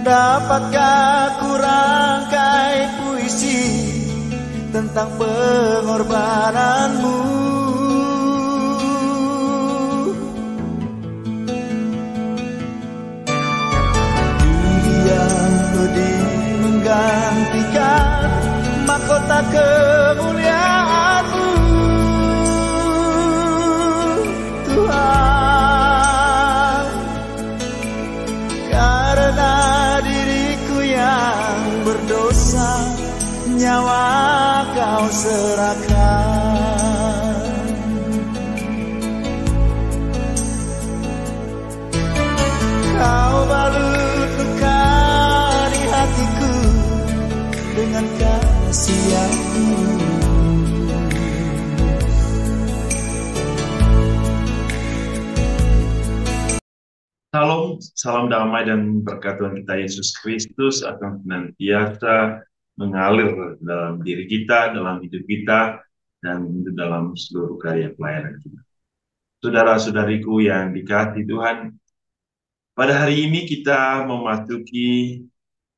Dapatkah ku rangkai puisi tentang pengorbananmu? Dunia pedih menggantikan mahkota kemuliaan-Mu, Tuhan. Karena diriku yang berdosa, nyawa Kau serahkan. Kau balut luka di hatiku dengan kasih yang tulus. Salam, salam damai dan berkat Tuhan kita Yesus Kristus akan senantiasa mengalir dalam diri kita, dalam hidup kita, dan dalam seluruh karya pelayanan kita. Saudara-saudariku yang dikasihi Tuhan, pada hari ini kita memasuki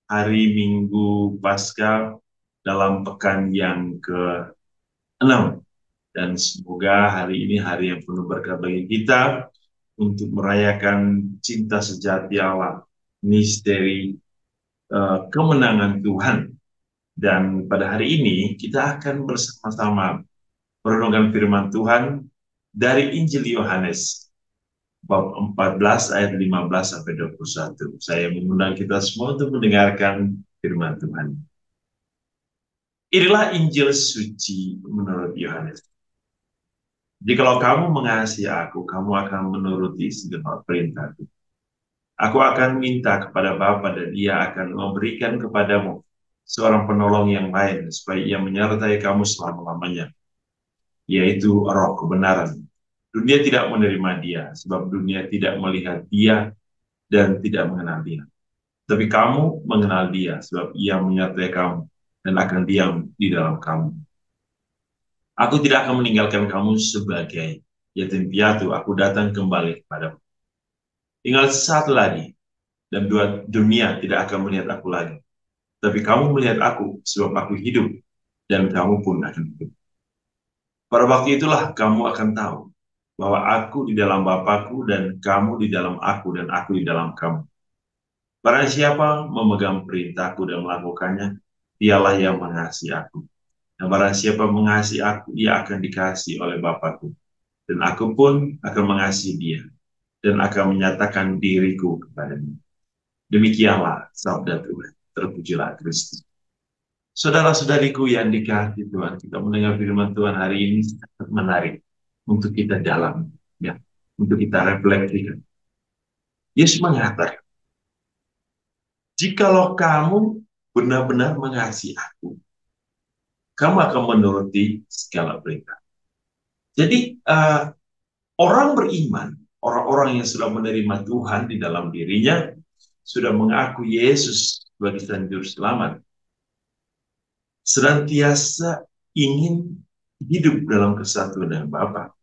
hari Minggu Paskah dalam pekan yang ke-6. Dan semoga hari ini hari yang penuh berkat bagi kita untuk merayakan cinta sejati Allah, misteri kemenangan Tuhan. Dan pada hari ini kita akan bersama-sama merenungkan firman Tuhan dari Injil Yohanes bab 14 ayat 15 sampai 21. Saya mengundang kita semua untuk mendengarkan firman Tuhan. Inilah Injil suci menurut Yohanes. Jikalau kamu mengasihi aku, kamu akan menuruti segala perintahku. Aku akan minta kepada Bapa dan Ia akan memberikan kepadamu seorang penolong yang lain, supaya Ia menyertai kamu selama-lamanya, yaitu Roh kebenaran. Dunia tidak menerima Dia, sebab dunia tidak melihat Dia dan tidak mengenal Dia. Tapi kamu mengenal Dia, sebab Ia menyertai kamu dan akan diam di dalam kamu. Aku tidak akan meninggalkan kamu sebagai yatim piatu. Aku datang kembali kepadamu. Tinggal sesaat lagi, dan dunia tidak akan melihat aku lagi. Tapi kamu melihat aku, sebab aku hidup, dan kamu pun akan hidup. Pada waktu itulah kamu akan tahu bahwa aku di dalam Bapa-Ku, dan kamu di dalam aku, dan aku di dalam kamu. Barang siapa memegang perintahku dan melakukannya, dialah yang mengasihi aku. Dan barang siapa mengasihi aku, ia akan dikasihi oleh Bapa-Ku. Dan aku pun akan mengasihi dia, dan akan menyatakan diriku kepadanya. Demikianlah sabda Tuhan. Terpujilah Kristus. Saudara-saudariku yang dikasihi Tuhan, kita mendengar firman Tuhan hari ini sangat menarik untuk kita dalam, ya, untuk kita refleksikan. Yesus mengatakan, jikalau kamu benar-benar mengasihi aku, kamu akan menuruti segala perintah. Jadi orang beriman, orang-orang yang sudah menerima Tuhan di dalam dirinya, sudah mengaku Yesus sebagai Tuhan Juru Selamat, senantiasa ingin hidup dalam kesatuan dengan Bapa.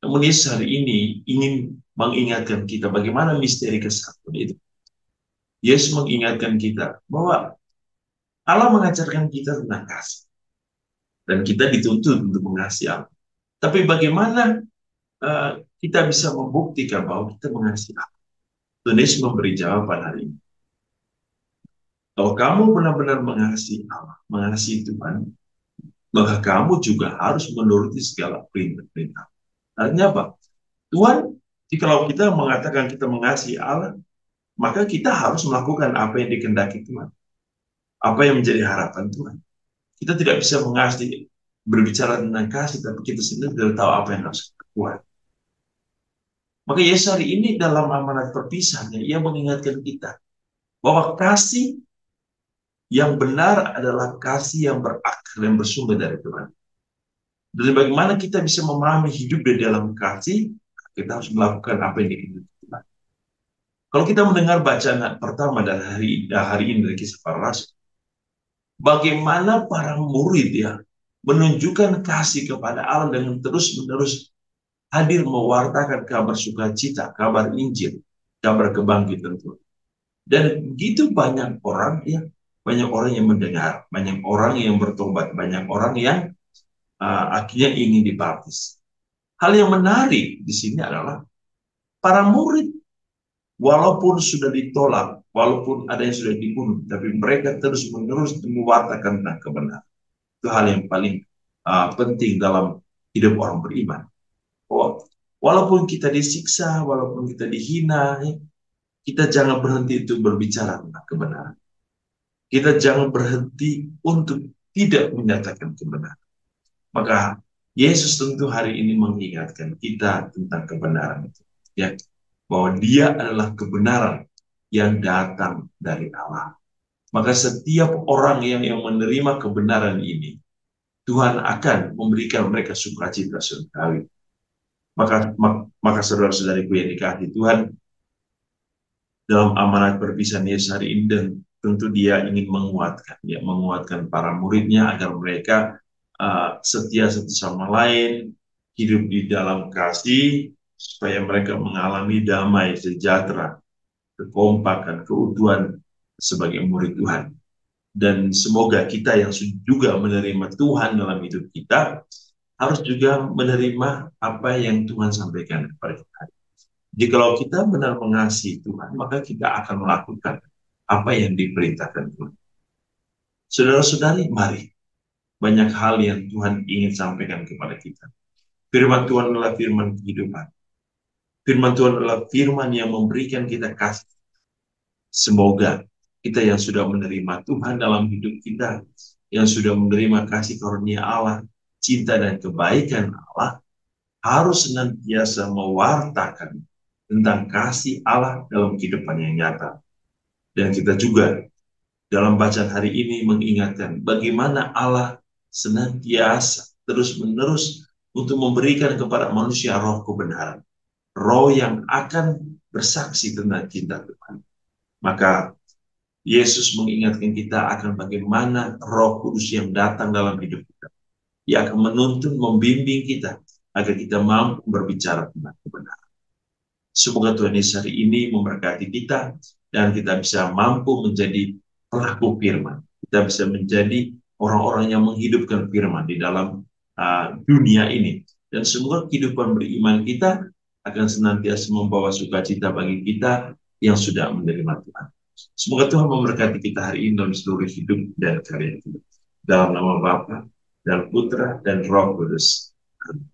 Namun Yesus hari ini ingin mengingatkan kita bagaimana misteri kesatuan itu. Yesus mengingatkan kita bahwa Allah mengajarkan kita tentang kasih. Dan kita dituntut untuk mengasihi Allah. Tapi bagaimana kita bisa membuktikan bahwa kita mengasihi Allah? Tuhan Yesus memberi jawaban hari ini. Kalau kamu benar-benar mengasihi Allah, mengasihi Tuhan, maka kamu juga harus menuruti segala perintah-perintah. Artinya apa? Tuhan, jikalau kita mengatakan kita mengasihi Allah, maka kita harus melakukan apa yang dikehendaki Tuhan. Apa yang menjadi harapan Tuhan. Kita tidak bisa mengasihi, berbicara tentang kasih, tapi kita sendiri tidak tahu apa yang harus kita buat. Maka Yesus hari ini dalam amanat perpisahannya, Ia mengingatkan kita bahwa kasih yang benar adalah kasih yang berakar dan bersumber dari Tuhan. Dan bagaimana kita bisa memahami hidup di dalam kasih, kita harus melakukan apa yang diinginkan Tuhan. Kalau kita mendengar bacaan pertama dari hari ini dari Kisah Para Rasul, bagaimana para murid ya menunjukkan kasih kepada Allah dengan terus-menerus hadir mewartakan kabar sukacita, kabar Injil, kabar kebangkitan Tuhan. Dan begitu banyak orang ya, banyak orang yang mendengar, banyak orang yang bertobat, banyak orang yang akhirnya ingin dibaptis. Hal yang menarik di sini adalah para murid, walaupun sudah ditolak, walaupun ada yang sudah dibunuh, tapi mereka terus menerus mewartakan tentang kebenaran. Itu hal yang paling penting dalam hidup orang beriman. Oh, walaupun kita disiksa, walaupun kita dihina, ya, kita jangan berhenti untuk berbicara tentang kebenaran. Kita jangan berhenti untuk tidak menyatakan kebenaran. Maka Yesus tentu hari ini mengingatkan kita tentang kebenaran itu, ya, bahwa Dia adalah kebenaran yang datang dari Allah. Maka setiap orang yang menerima kebenaran ini, Tuhan akan memberikan mereka sukacita surgawi. Maka saudara-saudariku yang dikasihi Tuhan, dalam amanat perpisahan Yesus hari ini, dan tentu Dia ingin menguatkan, ya, menguatkan para muridnya agar mereka setia satu sama lain, hidup di dalam kasih, supaya mereka mengalami damai, sejahtera, kekompakan, keutuhan sebagai murid Tuhan. Dan semoga kita yang juga menerima Tuhan dalam hidup kita, harus juga menerima apa yang Tuhan sampaikan kepada kita. Jikalau kita benar mengasihi Tuhan, maka kita akan melakukan apa yang diperintahkan Tuhan. Saudara-saudari, mari. Banyak hal yang Tuhan ingin sampaikan kepada kita. Firman Tuhan adalah firman kehidupan. Firman Tuhan adalah firman yang memberikan kita kasih. Semoga kita yang sudah menerima Tuhan dalam hidup kita, yang sudah menerima kasih karunia Allah, cinta dan kebaikan Allah, harus senantiasa mewartakan tentang kasih Allah dalam kehidupan yang nyata. Dan kita juga dalam bacaan hari ini mengingatkan bagaimana Allah senantiasa terus-menerus untuk memberikan kepada manusia roh kebenaran, roh yang akan bersaksi tentang cinta Tuhan. Maka Yesus mengingatkan kita akan bagaimana Roh Kudus yang datang dalam hidup kita. Ia akan menuntun, membimbing kita agar kita mampu berbicara tentang kebenaran. Semoga Tuhan Yesus hari ini memberkati kita dan kita bisa mampu menjadi pelaku firman. Kita bisa menjadi orang-orang yang menghidupkan firman di dalam dunia ini. Dan semoga kehidupan beriman kita akan senantiasa membawa sukacita bagi kita yang sudah menerima Tuhan. Semoga Tuhan memberkati kita hari ini dalam seluruh hidup dan karya kita. Dalam nama Bapa dan Putra dan Roh Kudus. Amin.